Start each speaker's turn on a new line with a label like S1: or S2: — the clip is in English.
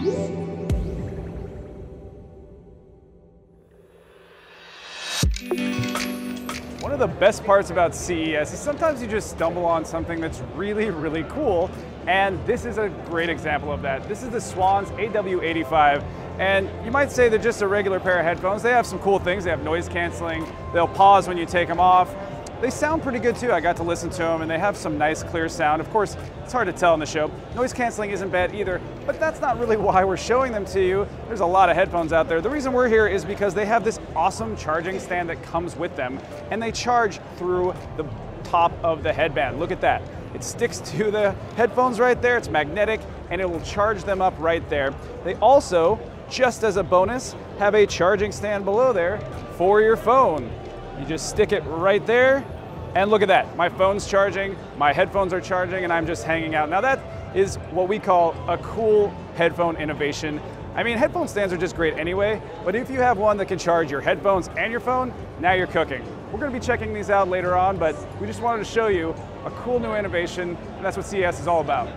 S1: One of the best parts about CES is sometimes you just stumble on something that's really, really cool, and this is a great example of that. This is the Swans AW-85, and you might say they're just a regular pair of headphones. They have some cool things. They have noise canceling. They'll pause when you take them off. They sound pretty good too. I got to listen to them, and they have some nice clear sound. Of course, it's hard to tell in the show. Noise canceling isn't bad either, but that's not really why we're showing them to you. There's a lot of headphones out there. The reason we're here is because they have this awesome charging stand that comes with them, and they charge through the top of the headband. Look at that. It sticks to the headphones right there. It's magnetic, and it will charge them up right there. They also, just as a bonus, have a charging stand below there for your phone. You just stick it right there, and look at that. My phone's charging, my headphones are charging, and I'm just hanging out. Now that is what we call a cool headphone innovation. I mean, headphone stands are just great anyway, but if you have one that can charge your headphones and your phone, now you're cooking. We're gonna be checking these out later on, but we just wanted to show you a cool new innovation, and that's what CES is all about.